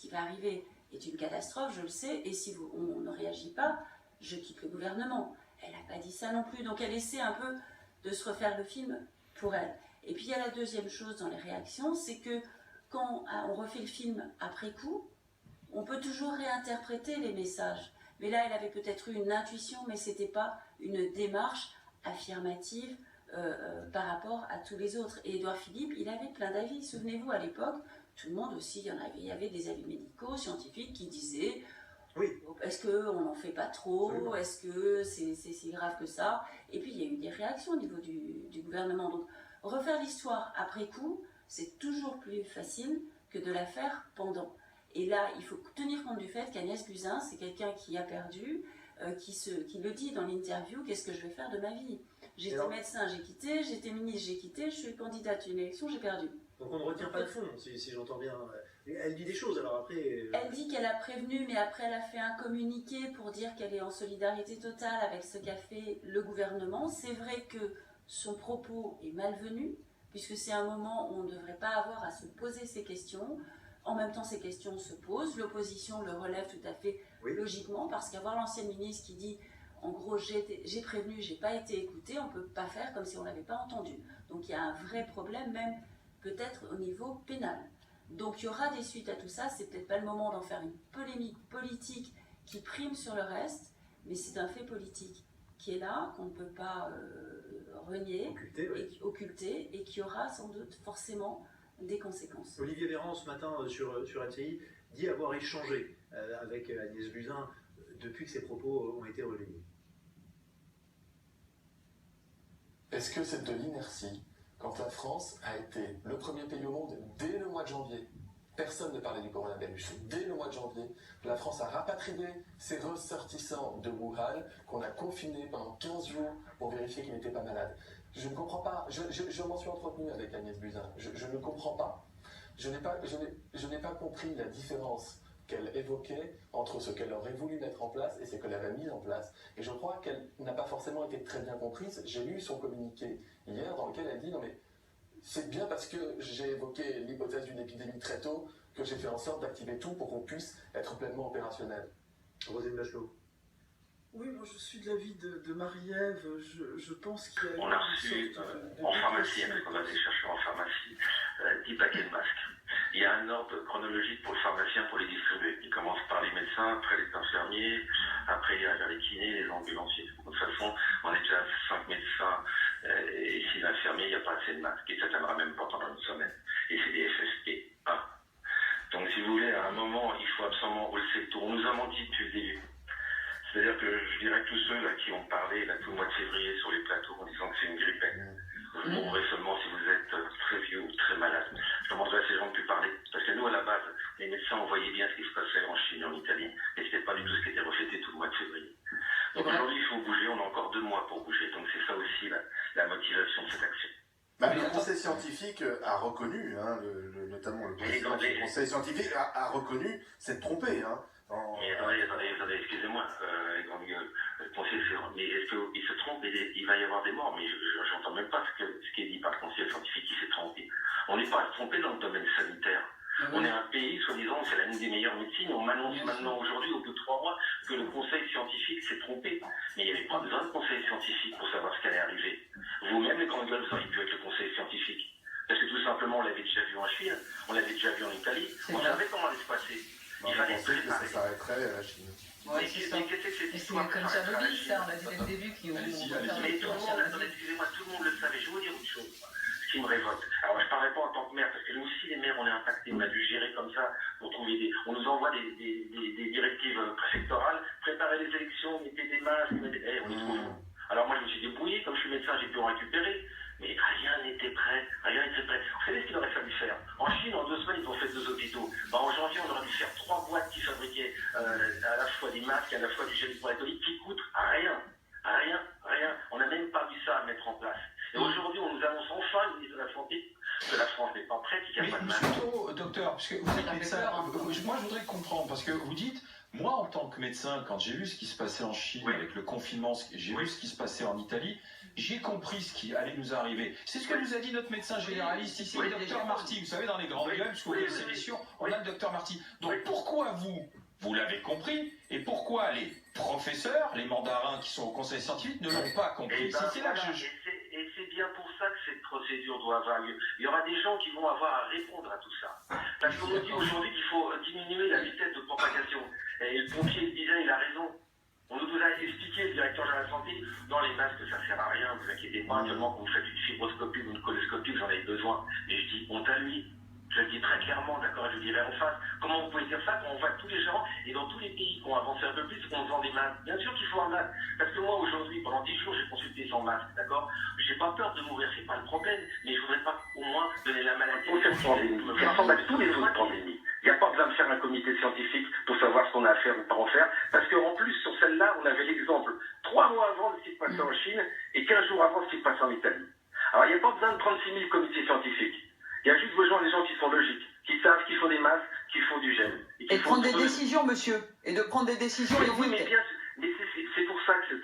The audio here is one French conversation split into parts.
qui va arriver est une catastrophe, je le sais, et si on ne réagit pas, je quitte le gouvernement. Elle n'a pas dit ça non plus, donc elle essaie un peu de se refaire le film pour elle. Et puis il y a la deuxième chose dans les réactions, c'est que quand on refait le film après coup, on peut toujours réinterpréter les messages. Mais là, elle avait peut-être eu une intuition, mais ce n'était pas une démarche affirmative par rapport à tous les autres. Et Édouard Philippe, il avait plein d'avis. Souvenez-vous, à l'époque, tout le monde aussi, il y avait des avis médicaux, scientifiques qui disaient oui. Est-ce qu'on n'en fait pas trop? Absolument. Est-ce que c'est si grave que ça? Et puis, il y a eu des réactions au niveau du gouvernement. Donc, refaire l'histoire après coup, c'est toujours plus facile que de la faire pendant. Et là, il faut tenir compte du fait qu'Agnès Buzyn, c'est quelqu'un qui a perdu, qui le dit dans l'interview, qu'est-ce que je vais faire de ma vie? J'étais médecin, j'ai quitté, j'étais ministre, j'ai quitté, je suis candidate à une élection, j'ai perdu. Donc on ne retire pas de fond, si j'entends bien. Elle dit des choses, alors après... Elle dit qu'elle a prévenu, mais après elle a fait un communiqué pour dire qu'elle est en solidarité totale avec ce qu'a fait le gouvernement. C'est vrai que son propos est malvenu, puisque c'est un moment où on ne devrait pas avoir à se poser ces questions. En même temps, ces questions se posent. L'opposition le relève tout à fait logiquement, parce qu'avoir l'ancienne ministre qui dit en gros, j'ai prévenu, j'ai pas été écoutée, on ne peut pas faire comme si on ne l'avait pas entendu. Donc il y a un vrai problème, même peut-être au niveau pénal. Donc il y aura des suites à tout ça, c'est peut-être pas le moment d'en faire une polémique politique qui prime sur le reste, mais c'est un fait politique qui est là, qu'on ne peut pas renier, occulter, et qui aura sans doute forcément des conséquences. Olivier Véran, ce matin sur LCI, dit avoir échangé avec Agnès Buzyn depuis que ses propos ont été relayés. Est-ce que c'est de l'inertie quand la France a été le premier pays au monde dès le mois de janvier? Personne ne parlait du coronavirus. Dès le mois de janvier, la France a rapatrié ses ressortissants de Wuhan, qu'on a confinés pendant 15 jours pour vérifier qu'ils n'étaient pas malades. Je ne comprends pas, je m'en suis entretenu avec Agnès Buzyn, je ne comprends pas. Je n'ai pas compris la différence qu'elle évoquait entre ce qu'elle aurait voulu mettre en place et ce qu'elle avait mis en place. Et je crois qu'elle n'a pas forcément été très bien comprise. J'ai lu son communiqué hier dans lequel elle dit « Non mais c'est bien parce que j'ai évoqué l'hypothèse d'une épidémie très tôt que j'ai fait en sorte d'activer tout pour qu'on puisse être pleinement opérationnel. » Roselyne Bachelot. Oui, moi je suis de l'avis de Marie-Ève. Je pense qu'il y a... On a reçu en pharmacie, parce qu'on a des chercheurs en pharmacie, 10 paquets de masques. Il y a un ordre chronologique pour le pharmacien pour les distribuer. Il commence par les médecins, après les infirmiers, après il y a les kinés, les ambulanciers. De toute façon, on est déjà 5 médecins et 6 infirmiers, il n'y a pas assez de masques. Et ça ne tiendra même pas pendant une semaine. Et c'est des FFP1. Donc si vous voulez, à un moment, il faut absolument rouler le tour. On nous a menti depuis le début. C'est-à-dire que je dirais que tous ceux là, qui ont parlé là, tout le mois de février sur les plateaux en disant que c'est une grippette, vous mourrez seulement si vous êtes très vieux ou très malade. Je demanderais à ces gens de plus parler. Parce que nous, à la base, les médecins, on voyait bien ce qui se passait en Chine et en Italie. Et ce n'était pas du tout ce qui était reflété tout le mois de février. Donc aujourd'hui, il faut bouger. On a encore 2 mois pour bouger. Donc c'est ça aussi la motivation de cette action. Le Conseil scientifique a reconnu, notamment le président du Conseil scientifique a reconnu s'être trompé. Mais attendez, excusez-moi, les grandes gueules. Mais est-ce qu'il se trompe et il va y avoir des morts? Mais j'entends même pas ce qui est dit par le Conseil scientifique qui s'est trompé. On n'est pas trompé dans le domaine sanitaire. On est un pays, soi-disant, c'est l'une des meilleures médecines. On m'annonce maintenant, aujourd'hui, au bout de 3 mois, que le Conseil scientifique s'est trompé. Mais il n'y avait pas besoin de Conseil scientifique pour savoir ce qui allait arriver. Vous-même, les grandes gueules, vous auriez pu être le Conseil scientifique. Parce que tout simplement, on l'avait déjà vu en Chine, on l'avait déjà vu en Italie, on savait comment allait se passer. Il fallait penser que ça s'arrêterait à la Chine. Mais qu'est-ce que c'est que cette histoire? C'est comme Tchernobyl, ça, on l'a dit dès le début. Mais tout le monde, excusez-moi, tout le monde le savait. Je vais vous dire une chose, ce qui me révolte. Alors, je ne parlerai pas en tant que maire, parce que nous aussi, les maires, on est impactés. On a dû gérer comme ça pour trouver des... On nous envoie des directives préfectorales, préparer les élections, mettez des masques, on est trop fous. Alors moi, je me suis débrouillé, comme je suis médecin, j'ai pu en récupérer. Mais rien n'était prêt, Vous savez ce qu'il aurait fallu faire? En Chine, en 2 semaines, ils ont fait 2 hôpitaux. En janvier, on aurait dû faire 3 boîtes qui fabriquaient à la fois des masques, à la fois du gel hydroalcoolique, qui coûtent rien. On n'a même pas vu ça à mettre en place. Et aujourd'hui, on nous annonce enfin, le ministre de la Santé, que la France n'est pas prête, qu'il n'y a pas de masque. Plutôt, docteur, parce que vous êtes médecin, moi je voudrais comprendre, parce que vous dites, moi en tant que médecin, quand j'ai vu ce qui se passait en Chine avec le confinement, j'ai vu ce qui se passait en Italie, j'ai compris ce qui allait nous arriver. C'est ce que nous a dit notre médecin généraliste ici, le docteur Marty. Vous savez, dans les grands clubs, parce qu'on fait ces émissions, on a le docteur Marty. Donc pourquoi vous l'avez compris, et pourquoi les professeurs, les mandarins qui sont au conseil scientifique ne l'ont pas compris? C'est là que Et c'est bien pour ça que cette procédure doit avoir lieu. Il y aura des gens qui vont avoir à répondre à tout ça. Parce qu'on nous dit aujourd'hui qu'il faut diminuer la vitesse de propagation. Et le pompier disait, il a raison. On nous a expliqué, le directeur de la santé, dans les masques, ça ne sert à rien, vous inquiétez pas, seulement quand vous faites une fibroscopie ou une coloscopie, vous en avez besoin. Et je dis, honte à lui. Je le dis très clairement, d'accord, je le dirai en face. Comment vous pouvez dire ça quand on voit tous les gens, et dans tous les pays qui ont avancé un peu plus, on vend des masques? Bien sûr qu'il faut un masque. Parce que moi, aujourd'hui, pendant 10 jours, j'ai consulté sans masque, d'accord? J'ai pas peur de mourir, c'est pas le problème, mais je voudrais pas au moins donner la maladie. Pour cette pandémie, ça ressemble à tous les autres pandémies. Il n'y a pas besoin de faire un comité scientifique pour savoir ce qu'on a à faire ou pas en faire, parce qu'en plus, sur celle-là, on avait l'exemple 3 mois avant de ce qui se passait en Chine, et 15 jours avant ce qui se passait en Italie. Alors, il n'y a pas besoin de 36 000 comités scientifiques. Il y a juste besoin des gens qui sont logiques, qui savent qu'il faut des masques, qu'il faut du gel. Et de prendre des décisions, monsieur. Et de prendre des décisions. Oui, mais bien, mais c'est pour ça que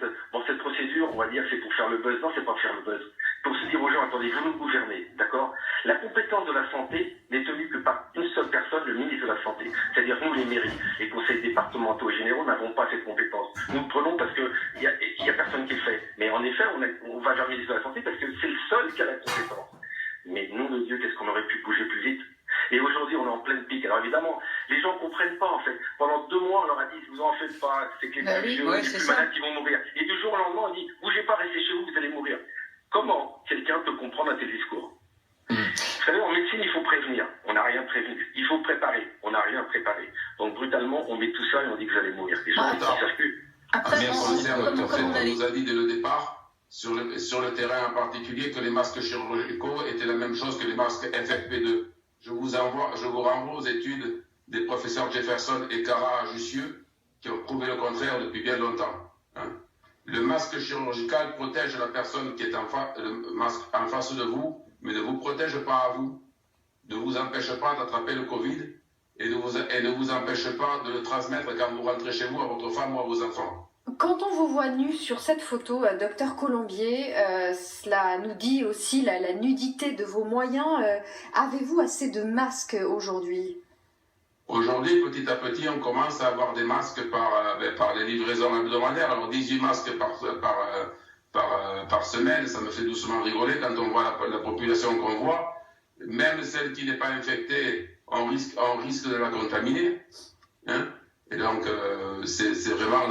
cette procédure, on va dire, c'est pour faire le buzz. Non, c'est pas pour faire le buzz. Pour se dire aux gens, attendez, vous nous gouvernez, d'accord? La compétence de la santé n'est tenue que par une seule personne, le ministre de la Santé. C'est-à-dire nous, les mairies, les conseils départementaux et généraux n'avons pas cette compétence. Nous le prenons parce qu'il y a personne qui le fait. Mais en effet, on va vers le ministre de la Santé parce que c'est le seul qui a la compétence. Mais nom de Dieu, qu'est-ce qu'on aurait pu bouger plus vite? Et aujourd'hui, on est en pleine pique. Alors évidemment, les gens ne comprennent pas en fait. Pendant 2 mois, on leur a dit, vous en faites pas, c'est que les plus malades qui vont mourir. Et du jour au lendemain, on dit, bougez pas, restez chez vous, vous allez mourir. Comment quelqu'un peut comprendre un tel discours? Vous savez, en médecine, il faut prévenir. On n'a rien prévenu. Il faut préparer. On n'a rien préparé. Donc brutalement, on met tout ça et on dit que vous allez mourir. Les gens ne savent plus. Après, on nous a dit dès le départ, sur le terrain en particulier, que les masques chirurgicaux étaient la même chose que les masques FFP2. Je vous renvoie aux études des professeurs Jefferson et Cara Jussieu qui ont prouvé le contraire depuis bien longtemps. Le masque chirurgical protège la personne qui est en face de vous, mais ne vous protège pas à vous, ne vous empêche pas d'attraper le Covid et ne vous empêche pas de le transmettre quand vous rentrez chez vous à votre femme ou à vos enfants. Quand on vous voit nu sur cette photo, docteur Colombier, cela nous dit aussi la nudité de vos moyens. Avez-vous assez de masques aujourd'hui? Aujourd'hui, petit à petit, on commence à avoir des masques par les livraisons hebdomadaires. Alors 18 masques par semaine, ça me fait doucement rigoler quand on voit la population qu'on voit. Même celle qui n'est pas infectée, on risque de la contaminer. Et donc, c'est vraiment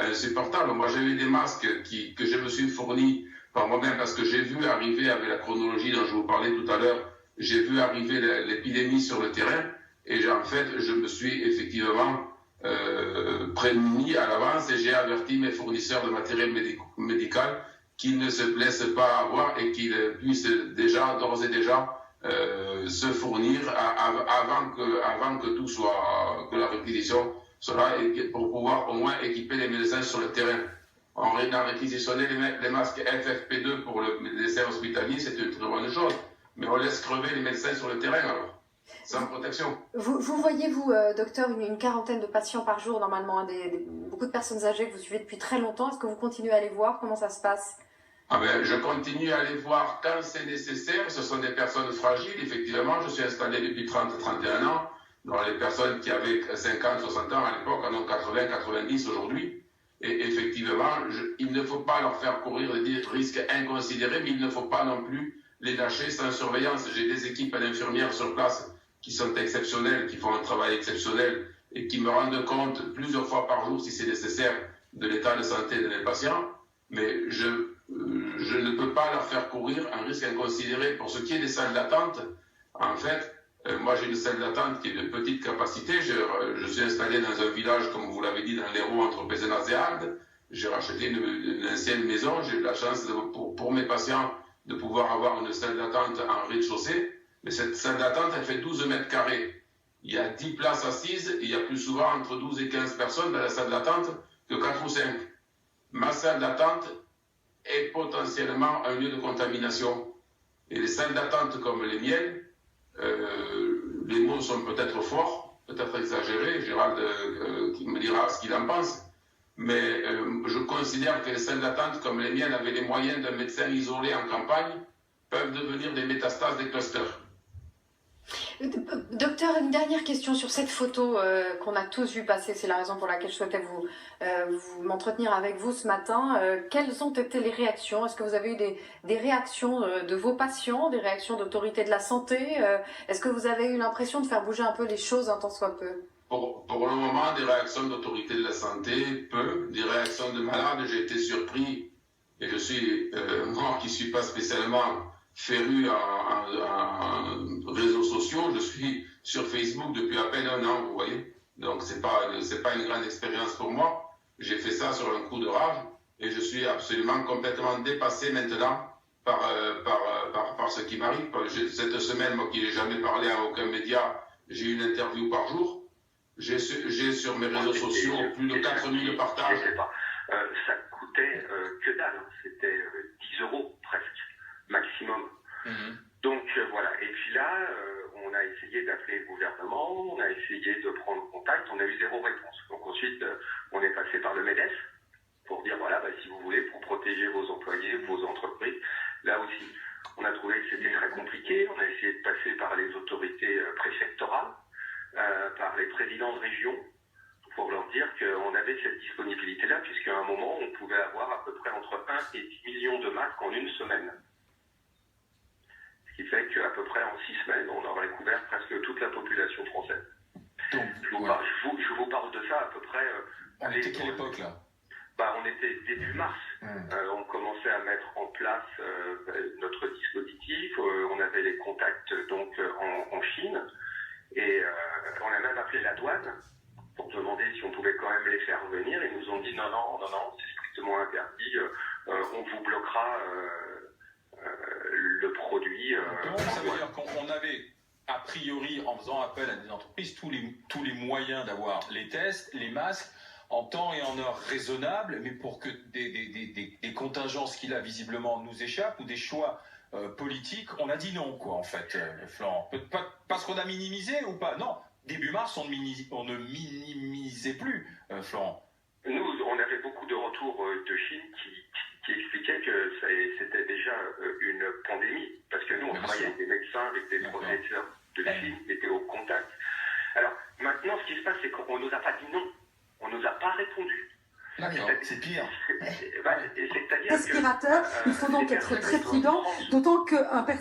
insupportable. Moi, j'ai eu des masques que je me suis fournis par moi-même parce que j'ai vu arriver, avec la chronologie dont je vous parlais tout à l'heure, j'ai vu arriver l'épidémie sur le terrain et en fait, je me suis effectivement prémuni à l'avance et j'ai averti mes fournisseurs de matériel médical qu'ils ne se laissent pas avoir et qu'ils puissent d'ores et déjà se fournir avant que tout soit, que la réquisition soit là, et pour pouvoir au moins équiper les médecins sur le terrain. On a réquisitionné les masques FFP2 pour les essais hospitaliers, c'est une très bonne chose, mais on laisse crever les médecins sur le terrain alors, sans protection. Vous voyez, docteur, une quarantaine de patients par jour, normalement, beaucoup de personnes âgées que vous suivez depuis très longtemps. Est-ce que vous continuez à les voir? Comment ça se passe? Je continue à les voir quand c'est nécessaire. Ce sont des personnes fragiles, effectivement. Je suis installé depuis 30-31 ans. Donc les personnes qui avaient 50, 60 ans à l'époque en ont 80, 90 aujourd'hui. Et effectivement, il ne faut pas leur faire courir des risques inconsidérés, mais il ne faut pas non plus les lâcher sans surveillance. J'ai des équipes d'infirmières sur place qui sont exceptionnelles, qui font un travail exceptionnel et qui me rendent compte plusieurs fois par jour, si c'est nécessaire, de l'état de santé de mes patients. Mais je ne peux pas leur faire courir un risque inconsidéré. Pour ce qui est des salles d'attente, en fait, moi j'ai une salle d'attente qui est de petite capacité. Je suis installé dans un village, comme vous l'avez dit, dans l'Hérault, entre Pézenas et Agde. J'ai racheté une ancienne maison. J'ai eu la chance, pour mes patients, de pouvoir avoir une salle d'attente en rez-de-chaussée. Mais cette salle d'attente, elle fait 12 mètres carrés. Il y a 10 places assises et il y a plus souvent entre 12 et 15 personnes dans la salle d'attente que 4 ou 5. Ma salle d'attente est potentiellement un lieu de contamination. Et les salles d'attente comme les miennes, les mots sont peut-être forts, peut-être exagérés, Gérald qui me dira ce qu'il en pense, mais je considère que les salles d'attente comme les miennes, avec les moyens d'un médecin isolé en campagne, peuvent devenir des métastases des clusters. Docteur, une dernière question sur cette photo qu'on a tous vu passer. C'est la raison pour laquelle je souhaitais m'entretenir avec vous ce matin. Quelles ont été les réactions? Est-ce que vous avez eu des réactions de vos patients, des réactions d'autorités de la santé? Est-ce que vous avez eu l'impression de faire bouger un peu les choses un tant soit peu? Pour le moment, des réactions d'autorités de la santé, peu. Des réactions de malades, j'ai été surpris. Et je suis, moi qui ne suis pas spécialement féru en réseaux sociaux, je suis sur Facebook depuis à peine 1 an, vous voyez. Donc c'est pas une grande expérience pour moi. J'ai fait ça sur un coup de rage et je suis absolument complètement dépassé maintenant par ce qui m'arrive. Cette semaine, moi qui n'ai jamais parlé à aucun média, j'ai une interview par jour. J'ai sur mes réseaux sociaux plus de 4000 partages. Je sais pas. Ça coûtait que dalle. C'était 10 € presque, maximum. Donc voilà. Et puis là, on a essayé d'appeler le gouvernement, on a essayé de prendre contact, on a eu 0 réponse. Donc ensuite, on est passé par le MEDEF pour dire voilà, si vous voulez, pour protéger vos employés, vos entreprises. Là aussi, on a trouvé que c'était très compliqué. On a essayé de passer par les autorités préfectorales, par les présidents de région, pour leur dire qu'on avait cette disponibilité-là, puisqu'à un moment, on pouvait avoir à peu près entre 1 et 10 millions de masques en une semaine. Ce qui fait qu'à peu près en 6 semaines, on aurait couvert presque toute la population française. Donc, je vous parle de ça à peu près... on était quelle époque, là? On était début mars. On commençait à mettre en place notre dispositif. On avait les contacts donc en Chine. Et on a même appelé la douane pour demander si on pouvait quand même les faire venir. Ils nous ont dit non, c'est strictement interdit. On vous bloquera le produit. Donc ça veut dire qu'on avait, a priori, en faisant appel à des entreprises, tous les moyens d'avoir les tests, les masques, en temps et en heure raisonnables, mais pour que des contingences qui là visiblement nous échappent ou des choix politiques, on a dit non, quoi, en fait, Florent. Parce qu'on a minimisé ou pas? Non, début mars, on ne minimisait plus, Florent. Nous, on avait beaucoup de retours de Chine qui expliquaient que c'était déjà une pandémie. Parce que nous, on travaillait avec des médecins, avec des professeurs de Chine qui étaient au contact. Alors, maintenant, ce qui se passe, c'est qu'on ne nous a pas dit non. On ne nous a pas répondu. D'accord, c'est pire. Respirateur, il faut donc être très prudent, d'autant que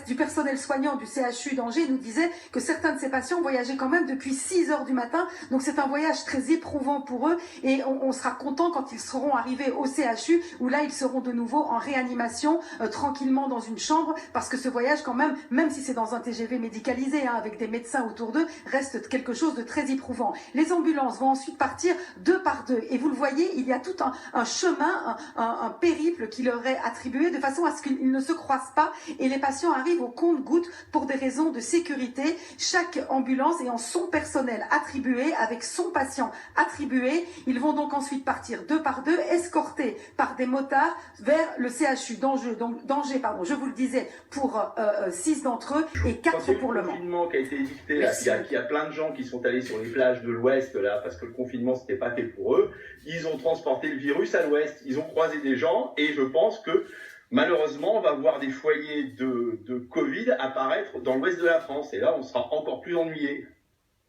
du personnel soignant du CHU d'Angers nous disait que certains de ces patients voyageaient quand même depuis 6 heures du matin, donc c'est un voyage très éprouvant pour eux, et on sera content quand ils seront arrivés au CHU, où là ils seront de nouveau en réanimation, tranquillement dans une chambre, parce que ce voyage quand même si c'est dans un TGV médicalisé, avec des médecins autour d'eux, reste quelque chose de très éprouvant. Les ambulances vont ensuite partir 2 par 2, et vous le voyez, il y a tout un chemin, un périple qui leur est attribué de façon à ce qu'ils ne se croisent pas et les patients arrivent au compte-gouttes pour des raisons de sécurité. Chaque ambulance ayant son personnel attribué avec son patient attribué. Ils vont donc ensuite partir 2 par 2, escortés par des motards vers le CHU d'Angers, je vous le disais, pour 6 d'entre eux et 4 pour le Mans. Le confinement qui a été édicté, il y a plein de gens qui sont allés sur les plages de l'Ouest là parce que le confinement c'était pas fait pour eux. Ils ont transporté le virus à l'Ouest, ils ont croisé des gens et je pense que malheureusement on va voir des foyers de Covid apparaître dans l'Ouest de la France et là on sera encore plus ennuyé.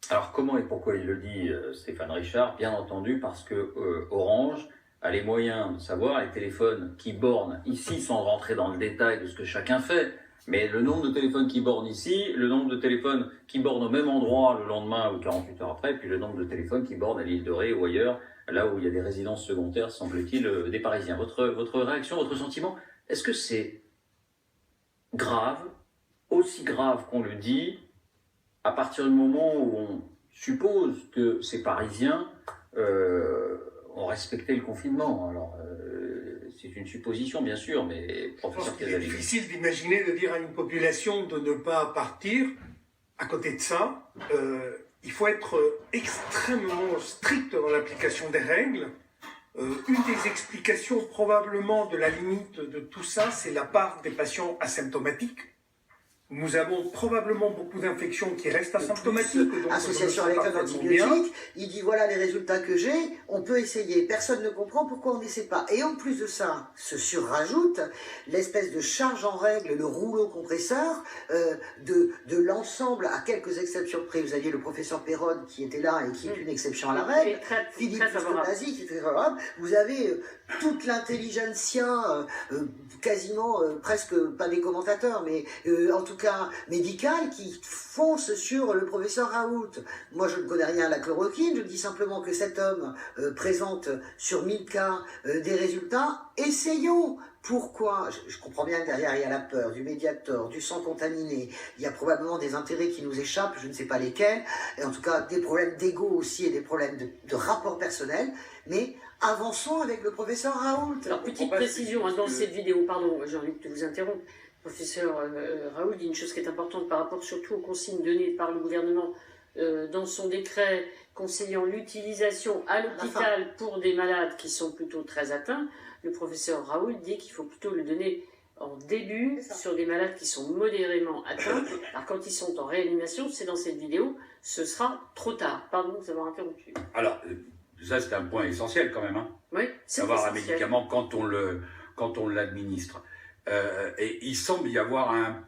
Alors comment et pourquoi il le dit Stéphane Richard? Bien entendu parce que Orange a les moyens de savoir les téléphones qui bornent ici sans rentrer dans le détail de ce que chacun fait. Mais le nombre de téléphones qui bornent ici, le nombre de téléphones qui bornent au même endroit le lendemain ou 48 heures après, puis le nombre de téléphones qui bornent à l'île de Ré ou ailleurs, là où il y a des résidences secondaires, semble-t-il, des Parisiens. Votre réaction, votre sentiment, est-ce que c'est grave, aussi grave qu'on le dit, à partir du moment où on suppose que ces Parisiens ont respecté le confinement? Alors, c'est une supposition, bien sûr, mais professeur Casali. C'est difficile d'imaginer de dire à une population de ne pas partir. À côté de ça, il faut être extrêmement strict dans l'application des règles. Une des explications probablement de la limite de tout ça, c'est la part des patients asymptomatiques. Nous avons probablement beaucoup d'infections qui restent asymptomatiques. donc Association on le avec sait un parfaitement bien. antibiotique, il dit voilà les résultats que j'ai, on peut essayer. Personne ne comprend pourquoi on n'essaie pas. Et en plus de ça, se surrajoute l'espèce de charge en règle, le rouleau compresseur de l'ensemble, à quelques exceptions près. Vous aviez le professeur Perron qui était là et qui est une exception à la règle. Philippe Fusco-Nazi qui est très favorable. Vous avez toute l'intelligentsia, quasiment, presque pas des commentateurs, mais en tout cas médicale, qui fonce sur le professeur Raoult. Moi, je ne connais rien à la chloroquine, je dis simplement que cet homme présente sur 1000 cas des résultats. Essayons. Pourquoi? Je comprends bien que derrière, il y a la peur du Mediator, du sang contaminé. Il y a probablement des intérêts qui nous échappent, je ne sais pas lesquels. Et en tout cas, des problèmes d'ego aussi et des problèmes de rapport personnel. Mais avançons avec le professeur Raoult. Alors, petite précision, dans cette vidéo, pardon, Jean-Luc, de vous interrompre. Le professeur Raoult dit une chose qui est importante par rapport surtout aux consignes données par le gouvernement dans son décret conseillant l'utilisation à l'hôpital pour des malades qui sont plutôt très atteints. Le professeur Raoult dit qu'il faut plutôt le donner en début sur des malades qui sont modérément atteints. Alors quand ils sont en réanimation, c'est dans cette vidéo, ce sera trop tard. Pardon de vous avoir interrompu. Alors, ça c'est un point essentiel quand même. Hein. Oui, c'est avoir essentiel. un médicament quand on l'administre. Et il semble y avoir un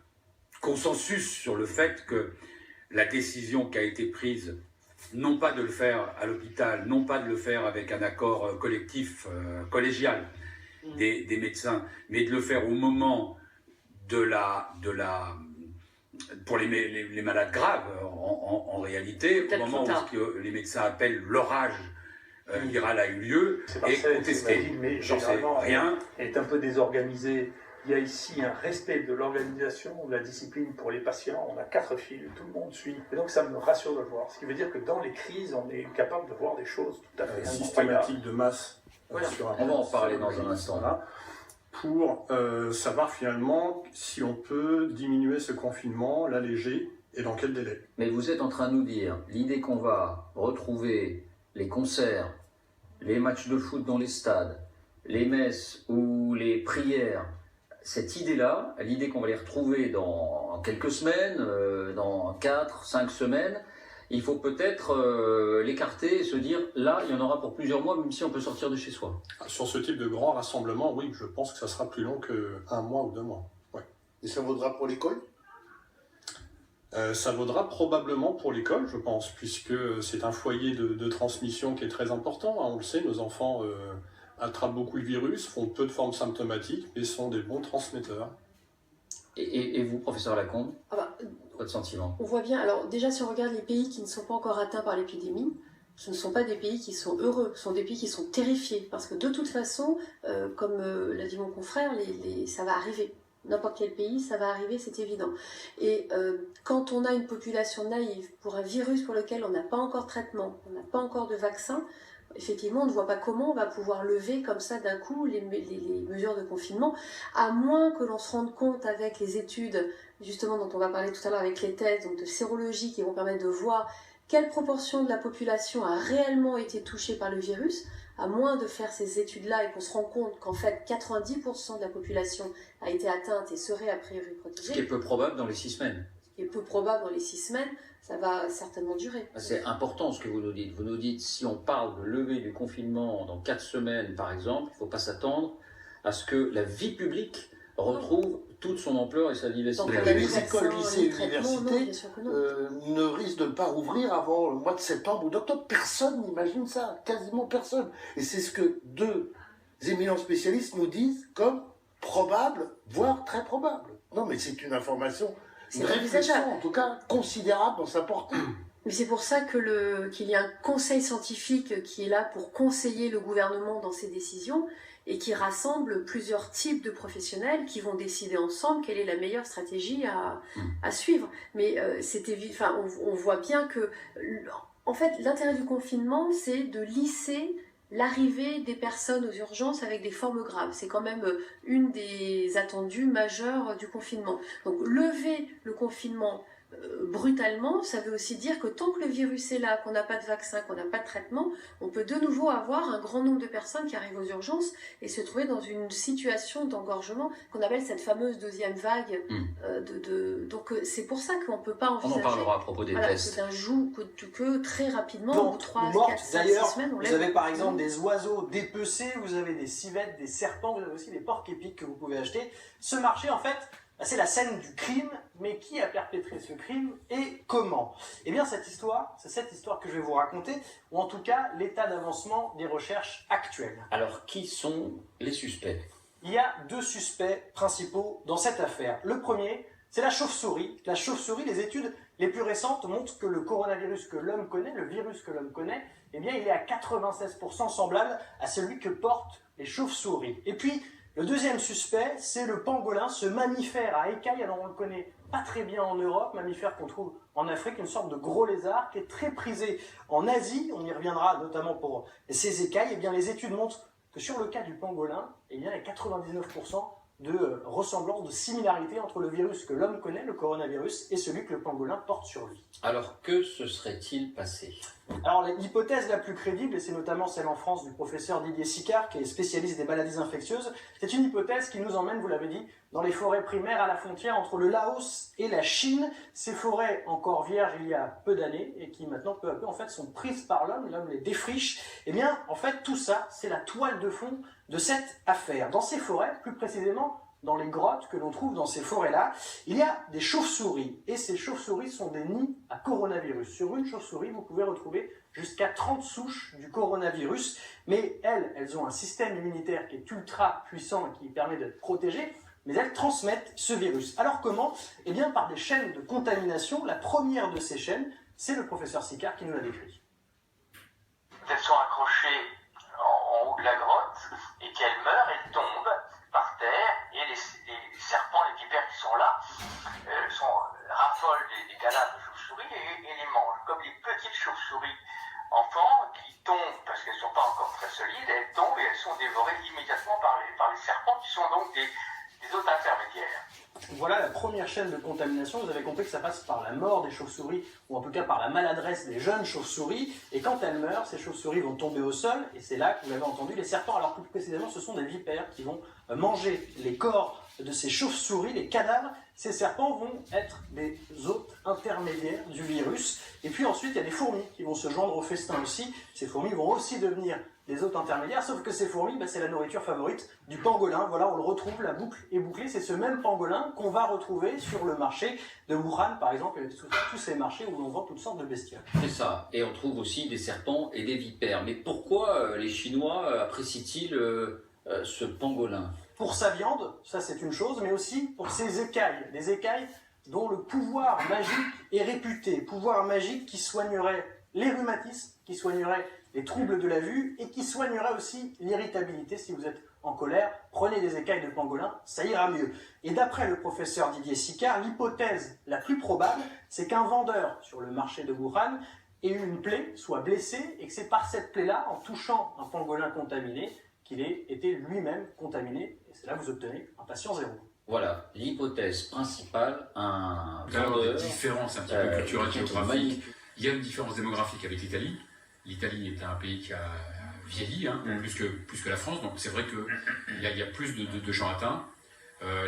consensus sur le fait que la décision qui a été prise, non pas de le faire à l'hôpital, non pas de le faire avec un accord collectif, collégial des médecins, mais de le faire au moment pour les malades graves, en réalité, au moment où les médecins appellent l'orage viral a eu lieu, et contesté. Mais j'en sais généralement, rien. Elle est un peu désorganisée. Il y a ici un respect de l'organisation, de la discipline pour les patients. On a 4 fils, tout le monde suit. Et donc ça me rassure de le voir. Ce qui veut dire que dans les crises, on est capable de voir des choses tout à fait systématiques de masse. Sur on va en parler dans un instant. Là, pour savoir finalement si on peut diminuer ce confinement, l'alléger et dans quel délai. Mais vous êtes en train de nous dire, l'idée qu'on va retrouver les concerts, les matchs de foot dans les stades, les messes ou les prières, cette idée-là, l'idée qu'on va les retrouver dans quelques semaines, dans 4, 5 semaines, il faut peut-être l'écarter et se dire, là, il y en aura pour plusieurs mois, même si on peut sortir de chez soi. Sur ce type de grand rassemblement, oui, je pense que ça sera plus long qu'un mois ou 2 mois. Ouais. Et ça vaudra pour l'école ? Ça vaudra probablement pour l'école, je pense, puisque c'est un foyer de transmission qui est très important. On le sait, nos enfants attrapent beaucoup le virus, font peu de formes symptomatiques, mais sont des bons transmetteurs. Et vous, professeur Lacombe, votre sentiment? On voit bien, alors déjà si on regarde les pays qui ne sont pas encore atteints par l'épidémie, ce ne sont pas des pays qui sont heureux, ce sont des pays qui sont terrifiés, parce que de toute façon, comme l'a dit mon confrère, ça va arriver. N'importe quel pays, ça va arriver, c'est évident. Et quand on a une population naïve pour un virus pour lequel on n'a pas encore de traitement, on n'a pas encore de vaccin, effectivement, on ne voit pas comment on va pouvoir lever comme ça d'un coup les mesures de confinement, à moins que l'on se rende compte avec les études, justement dont on va parler tout à l'heure avec les tests donc de sérologie qui vont permettre de voir quelle proportion de la population a réellement été touchée par le virus, à moins de faire ces études-là et qu'on se rend compte qu'en fait 90% de la population a été atteinte et serait a priori protégée. Ce qui est peu probable dans les 6 semaines. Ce qui est peu probable dans les 6 semaines, ça va certainement durer. C'est important ce que vous nous dites. Vous nous dites, si on parle de lever du confinement dans 4 semaines par exemple, il ne faut pas s'attendre à ce que la vie publique retrouve toute son ampleur et sa vivacité. Les écoles, lycées et universités ne risquent de ne pas rouvrir avant le mois de septembre ou d'octobre. Personne n'imagine ça, quasiment personne. Et c'est ce que 2 éminents spécialistes nous disent comme probable, voire très probable. Non, mais c'est une information, une réflexion en tout cas considérable dans sa portée. Mais c'est pour ça qu'il y a un conseil scientifique qui est là pour conseiller le gouvernement dans ses décisions et qui rassemble plusieurs types de professionnels qui vont décider ensemble quelle est la meilleure stratégie à suivre. Mais on voit bien que, en fait, l'intérêt du confinement, c'est de lisser l'arrivée des personnes aux urgences avec des formes graves. C'est quand même une des attendues majeures du confinement. Donc lever le confinement brutalement, ça veut aussi dire que tant que le virus est là, qu'on n'a pas de vaccin, qu'on n'a pas de traitement, on peut de nouveau avoir un grand nombre de personnes qui arrivent aux urgences et se trouver dans une situation d'engorgement qu'on appelle cette fameuse deuxième vague. Donc c'est pour ça qu'on ne peut pas envisager... On en parlera à propos des tests. C'est un joug que très rapidement, Donc, ou 3, mortes, 4, 5, d'ailleurs, 6 semaines, on vous avez par exemple des oiseaux dépecés, vous avez des civettes, des serpents, vous avez aussi des porcs épics que vous pouvez acheter. Ce marché, en fait, c'est la scène du crime, mais qui a perpétré ce crime et comment? Eh bien, cette histoire, c'est cette histoire que je vais vous raconter, ou en tout cas, l'état d'avancement des recherches actuelles. Alors, qui sont les suspects? Il y a 2 suspects principaux dans cette affaire. Le premier, c'est la chauve-souris. La chauve-souris, les études les plus récentes montrent que le coronavirus que l'homme connaît, le virus que l'homme connaît, eh bien, il est à 96% semblable à celui que portent les chauves-souris. Et puis, le deuxième suspect, c'est le pangolin, ce mammifère à écailles. Alors on le connaît pas très bien en Europe, mammifère qu'on trouve en Afrique, une sorte de gros lézard qui est très prisé en Asie. On y reviendra notamment pour ses écailles. Eh bien, les études montrent que sur le cas du pangolin, eh bien, il y a 99% de ressemblance, de similarité entre le virus que l'homme connaît, le coronavirus, et celui que le pangolin porte sur lui. Alors, que se serait-il passé? Alors, l'hypothèse la plus crédible, et c'est notamment celle en France du professeur Didier Sicard, qui est spécialiste des maladies infectieuses, c'est une hypothèse qui nous emmène, vous l'avez dit, dans les forêts primaires à la frontière entre le Laos et la Chine. Ces forêts encore vierges il y a peu d'années, et qui maintenant, peu à peu, en fait, sont prises par l'homme les défriche. Eh bien, en fait, tout ça, c'est la toile de fond de cette affaire. Dans ces forêts, plus précisément, dans les grottes que l'on trouve dans ces forêts-là, il y a des chauves-souris. Et ces chauves-souris sont des nids à coronavirus. Sur une chauve-souris, vous pouvez retrouver jusqu'à 30 souches du coronavirus. Mais elles ont un système immunitaire qui est ultra puissant et qui permet d'être protégé. Mais elles transmettent ce virus. Alors comment? Eh bien par des chaînes de contamination. La première de ces chaînes, c'est le professeur Sicard qui nous l'a décrit. Elles sont accrochées en haut de la grotte et qu'elles meurent, elles tombent par terre et les serpents, les vipères qui sont là, raffolent des cadavres de chauves-souris et les mangent. Comme les petites chauves-souris enfants qui tombent, parce qu'elles ne sont pas encore très solides, elles tombent et elles sont dévorées immédiatement par les serpents qui sont donc des hôtes intermédiaires. Voilà la première chaîne de contamination. Vous avez compris que ça passe par la mort des chauves-souris, ou en tout cas par la maladresse des jeunes chauves-souris. Et quand elles meurent, ces chauves-souris vont tomber au sol, et c'est là que vous l'avez entendu, les serpents, alors plus précisément, ce sont des vipères qui vont manger les corps de ces chauves-souris, les cadavres. Ces serpents vont être des hôtes intermédiaires du virus. Et puis ensuite, il y a des fourmis qui vont se joindre au festin aussi. Ces fourmis vont aussi devenir des hôtes intermédiaires, sauf que ces fourmis, c'est la nourriture favorite du pangolin. Voilà, on le retrouve, la boucle est bouclée. C'est ce même pangolin qu'on va retrouver sur le marché de Wuhan, par exemple, et tous ces marchés où l'on vend toutes sortes de bestioles. C'est ça. Et on trouve aussi des serpents et des vipères. Mais pourquoi les Chinois apprécient-ils ce pangolin? Pour sa viande, ça c'est une chose, mais aussi pour ses écailles. Des écailles dont le pouvoir magique est réputé. Pouvoir magique qui soignerait les rhumatismes, qui soignerait les troubles de la vue et qui soignerait aussi l'irritabilité. Si vous êtes en colère, prenez des écailles de pangolin, ça ira mieux. Et d'après le professeur Didier Sicard, l'hypothèse la plus probable, c'est qu'un vendeur sur le marché de Wuhan ait eu une plaie, soit blessé, et que c'est par cette plaie-là, en touchant un pangolin contaminé, qu'il ait été lui-même contaminé. Et c'est là que vous obtenez un patient zéro. Voilà, l'hypothèse principale, un Alors, vendeur... des différences un petit peu culturelles, géographiques. Il y a une différence démographique avec l'Italie. L'Italie est un pays qui a vieilli, plus que la France, donc c'est vrai qu'il y a plus de gens atteints.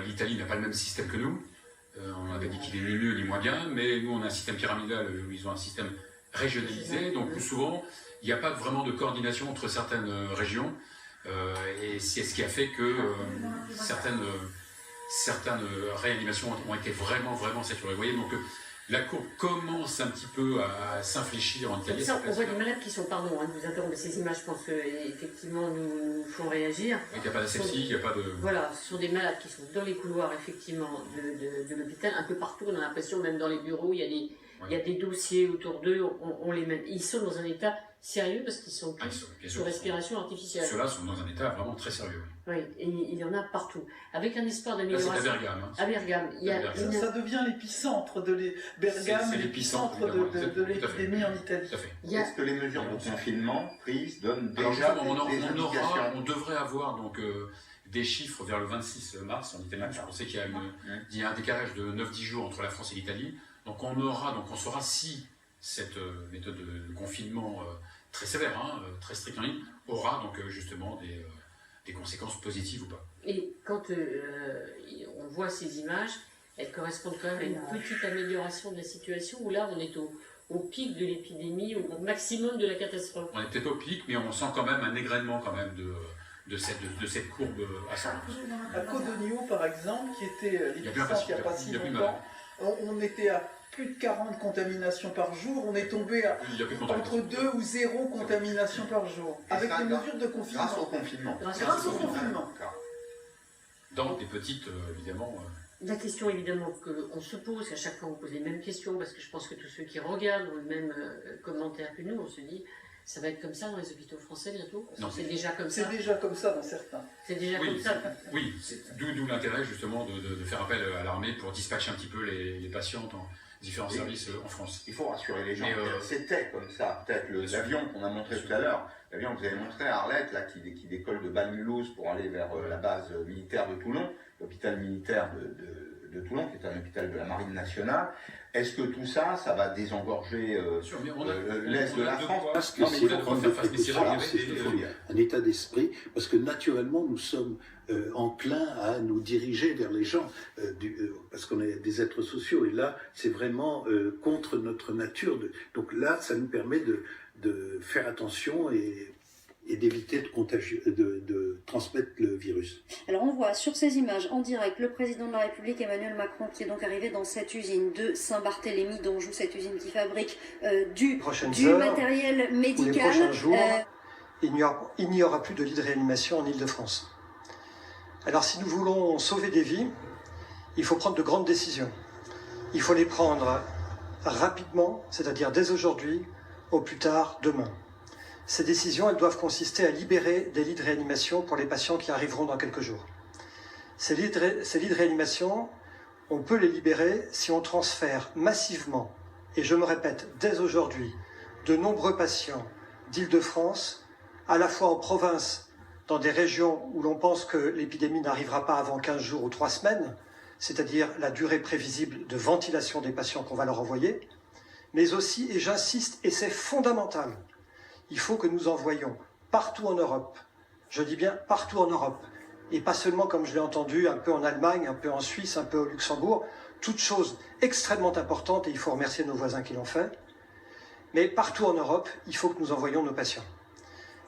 L'Italie n'a pas le même système que nous. On avait dit qu'il est ni mieux ni moins bien, mais nous on a un système pyramidal, ils ont un système régionalisé, donc plus souvent il n'y a pas vraiment de coordination entre certaines régions, et c'est ce qui a fait que certaines réanimations ont été vraiment saturées. Vous voyez, donc la courbe commence un petit peu à s'infléchir en Italie. On voit des malades qui sont, pardon, de vous interrompre, ces images, je pense qu'effectivement nous font réagir. Il n'y a pas d'asepsie, il n'y a pas de... Voilà, ce sont des malades qui sont dans les couloirs, effectivement, de l'hôpital, un peu partout. On a l'impression, même dans les bureaux, il y a des dossiers autour d'eux, on les met. Ils sont dans un état sérieux parce qu'ils sont tous sous respiration artificielle. Ceux-là sont dans un état vraiment très sérieux. Oui, et il y en a partout. Avec un espoir d'amélioration. Là, c'est à Bergame. À Bergame. Ça devient l'épicentre de Bergame, l'épicentre de l'épidémie en Italie. Est-ce que les mesures de confinement prises donnent déjà des indications? On devrait avoir donc des chiffres vers le 26 mars en Italie. Je pensais qu'il y a un décalage de 9-10 jours entre la France et l'Italie. Donc on saura si cette méthode de confinement très sévère, très stricte en ligne, aura donc justement des conséquences positives ou pas. Et quand on voit ces images, elles correspondent quand même à une petite amélioration de la situation, où là on est au pic de l'épidémie, au maximum de la catastrophe. On n'est peut-être pas au pic, mais on sent quand même un égrènement quand même de cette courbe ascendante. À Codogno, par exemple, qui était l'épicentre il n'y a pas si longtemps, on était à plus de 40 contaminations par jour, on est tombé à entre 2 ou 0 contaminations par jour, avec des mesures de confinement. Grâce au confinement. Grâce au confinement. Dans des petites, évidemment... La question évidemment qu'on se pose, à chaque fois on pose les mêmes questions, parce que je pense que tous ceux qui regardent ont le même commentaire que nous, on se dit, ça va être comme ça dans les hôpitaux français bientôt? C'est déjà comme ça. C'est déjà comme ça dans certains. C'est déjà comme ça. Oui, d'où l'intérêt justement de faire appel à l'armée pour dispatcher un petit peu les patients dans différents services en France. Il faut rassurer les gens. C'était comme ça. Peut-être l'avion qu'on a montré tout à l'heure, l'avion que vous avez montré à Arlette, là, qui décolle de Bas-Mulhouse pour aller vers la base militaire de Toulon, l'hôpital militaire de Toulon, qui est un hôpital de la Marine nationale. Est-ce que tout ça, ça va désengorger l'Est de la France? Parce que c'est un état d'esprit, parce que naturellement, nous sommes enclins à nous diriger vers les gens, parce qu'on est des êtres sociaux, et là, c'est vraiment contre notre nature. Donc là, ça nous permet de faire attention et d'éviter de transmettre le virus. Alors on voit sur ces images en direct le président de la République Emmanuel Macron qui est donc arrivé dans cette usine de Saint-Barthélemy d'Anjou, cette usine qui fabrique du matériel médical. Les prochains jours, il n'y aura plus de lit de réanimation en Ile-de-France. Alors si nous voulons sauver des vies, il faut prendre de grandes décisions. Il faut les prendre rapidement, c'est-à-dire dès aujourd'hui, au plus tard demain. Ces décisions, elles doivent consister à libérer des lits de réanimation pour les patients qui arriveront dans quelques jours. Ces lits de réanimation, on peut les libérer si on transfère massivement, et je me répète, dès aujourd'hui, de nombreux patients d'Île-de-France, à la fois en province, dans des régions où l'on pense que l'épidémie n'arrivera pas avant 15 jours ou 3 semaines, c'est-à-dire la durée prévisible de ventilation des patients qu'on va leur envoyer, mais aussi, et j'insiste, et c'est fondamental, il faut que nous envoyions partout en Europe, je dis bien partout en Europe, et pas seulement comme je l'ai entendu, un peu en Allemagne, un peu en Suisse, un peu au Luxembourg, toutes choses extrêmement importantes, et il faut remercier nos voisins qui l'ont fait, mais partout en Europe, il faut que nous envoyions nos patients.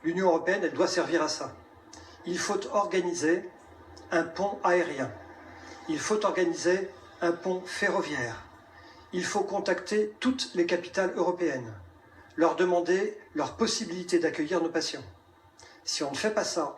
L'Union européenne, elle doit servir à ça. Il faut organiser un pont aérien, il faut organiser un pont ferroviaire, il faut contacter toutes les capitales européennes, leur demander leur possibilité d'accueillir nos patients. Si on ne fait pas ça,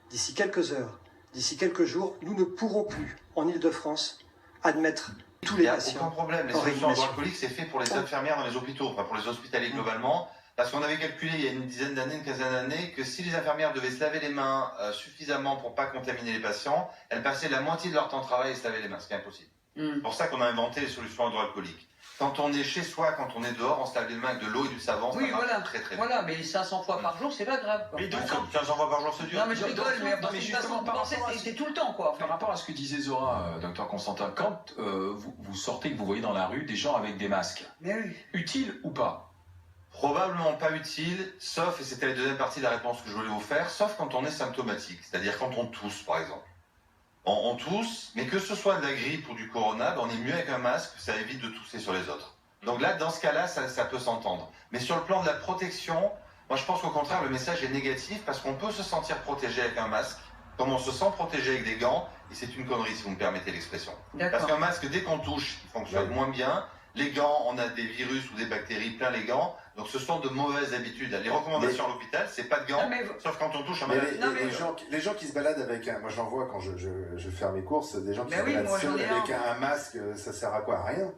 d'ici quelques heures, d'ici quelques jours, nous ne pourrons plus, en Ile-de-France, admettre tous les patients. Il n'y a aucun problème. Les solutions hydroalcooliques, c'est fait pour les infirmières dans les hôpitaux, enfin pour les hospitaliers globalement. Parce qu'on avait calculé il y a une dizaine d'années, une quinzaine d'années, que si les infirmières devaient se laver les mains suffisamment pour ne pas contaminer les patients, elles passaient la moitié de leur temps de travail et se lavaient les mains, ce qui est impossible. C'est pour ça qu'on a inventé les solutions hydroalcooliques. Quand on est chez soi, quand on est dehors, on se lave les mains avec de l'eau et du savon. Oui, voilà, très très voilà, mais 500 fois par jour, c'est pas grave. Quoi. Mais donc, 500 fois par jour, c'est dur. Non, mais je rigole, mais justement, c'est tout le temps, quoi. Par rapport à ce que disait Zora, docteur Constantin, quand vous sortez, que vous voyez dans la rue des gens avec des masques, utile ou pas? Probablement pas utile, sauf, et c'était la deuxième partie de la réponse que je voulais vous faire, sauf quand on est symptomatique, c'est-à-dire quand on tousse, par exemple. On tousse, mais que ce soit de la grippe ou du corona, on est mieux avec un masque, ça évite de tousser sur les autres. Donc là, dans ce cas-là, ça peut s'entendre. Mais sur le plan de la protection, moi je pense qu'au contraire, le message est négatif parce qu'on peut se sentir protégé avec un masque, comme on se sent protégé avec des gants, et c'est une connerie si vous me permettez l'expression. Parce qu'un masque, dès qu'on touche, il fonctionne moins bien. Les gants, on a des virus ou des bactéries plein les gants, donc ce sont de mauvaises habitudes. Les recommandations à l'hôpital, c'est pas de gants, sauf quand on touche un malade. Les gens qui se baladent avec un... Moi j'en vois quand je fais mes courses, des gens qui se baladent seuls avec un masque, ça sert à quoi? À rien.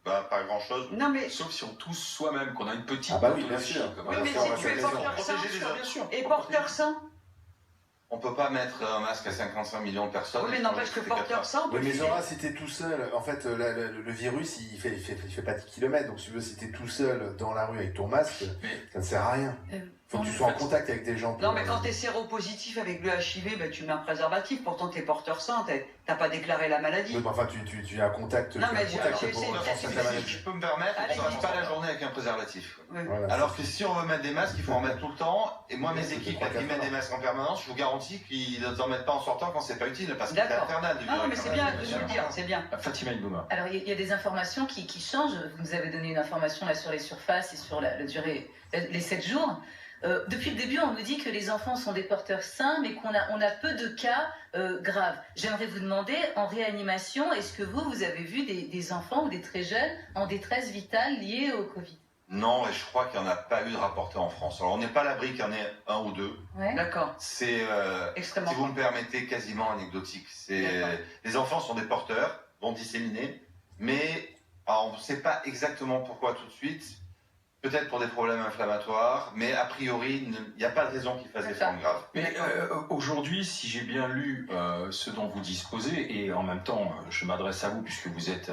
Bah, pas grand chose. Non, mais... Sauf si on tousse soi-même, qu'on a une petite... Ah bah oui, bien sûr. Oui, mais si tu es porteur sain, et porteur sain. On peut pas mettre un masque à 55 millions de personnes. Oui, mais n'empêche que porteur sain... Oui, mais Zora, si t'es tout seul, en fait, le virus, il fait pas 10 km, donc si tu veux, si t'es tout seul dans la rue avec ton masque, ça ne sert à rien. Faut que tu sois en contact avec des gens. Non, mais quand tu es séropositif avec le HIV, ben, tu mets un préservatif. Pourtant, tu es porteur sain. Tu n'as pas déclaré la maladie. Oui, enfin, tu as un contact. Non, mais je peux me permettre, on ne passe pas la journée avec un préservatif. Oui. Voilà. Alors que si on veut mettre des masques, il faut en mettre tout le temps. Et moi, mes équipes qui mettent des masques en permanence, je vous garantis qu'ils ne en mettent pas en sortant quand c'est pas utile, parce que c'est infernal. Non, mais c'est bien de le dire, c'est bien. Fatima Ibouma. Alors, il y a des informations qui changent. Vous nous avez donné une information là sur les surfaces et sur la durée, les 7 jours. Depuis le début, on nous dit que les enfants sont des porteurs sains, mais qu'on a peu de cas graves. J'aimerais vous demander, en réanimation, est-ce que vous avez vu des enfants ou des très jeunes en détresse vitale liée au Covid? Non, et je crois qu'il n'y en a pas eu de rapporté en France. Alors, on n'est pas à l'abri qu'il y en ait un ou deux. Ouais. D'accord. C'est, si vous me permettez, quasiment anecdotique. Les enfants sont des porteurs, vont disséminer, mais on ne sait pas exactement pourquoi tout de suite. Peut-être pour des problèmes inflammatoires, mais a priori, il n'y a pas de raison qu'ils fassent des formes graves. Mais aujourd'hui, si j'ai bien lu ce dont vous disposez, et en même temps, je m'adresse à vous puisque vous êtes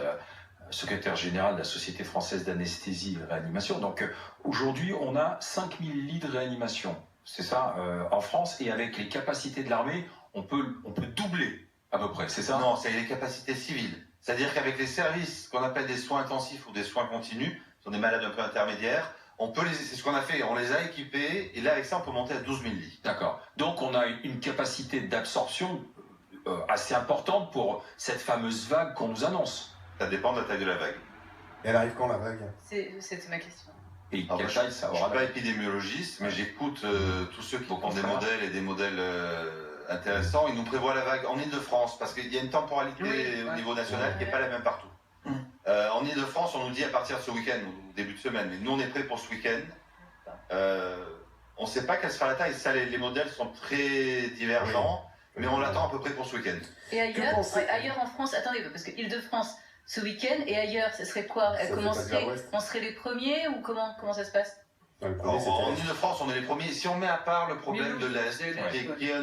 secrétaire général de la Société française d'anesthésie et réanimation. Donc aujourd'hui, on a 5000 lits de réanimation, c'est ça, en France, et avec les capacités de l'armée, on peut doubler à peu près, c'est ça? Non, c'est les capacités civiles. C'est-à-dire qu'avec les services qu'on appelle des soins intensifs ou des soins continus, sont des malades un peu intermédiaires, c'est ce qu'on a fait, on les a équipés, et là avec ça on peut monter à 12 000 lits. D'accord. Donc on a une capacité d'absorption assez importante pour cette fameuse vague qu'on nous annonce. Ça dépend de la taille de la vague. Et elle arrive quand la vague? C'est ma question. Et quelle taille ça aura? Je ne suis pas épidémiologiste, mais j'écoute tous ceux qui font des modèles et des modèles intéressants. Ils nous prévoient la vague en Ile-de-France, parce qu'il y a une temporalité au niveau national qui n'est pas la même partout. En Ile-de-France, on nous dit à partir de ce week-end, ou début de semaine, mais nous on est prêts pour ce week-end. On ne sait pas quelle sera la taille, ça, les modèles sont très divergents, mais on l'attend à peu près pour ce week-end. Et ailleurs en France, attendez, parce que Île-de-France, ce week-end, et ailleurs, ce serait quoi? On serait les premiers, ou comment ça se passe? En Ile-de-France, on est les premiers. Si on met à part le problème de l'Est, qui est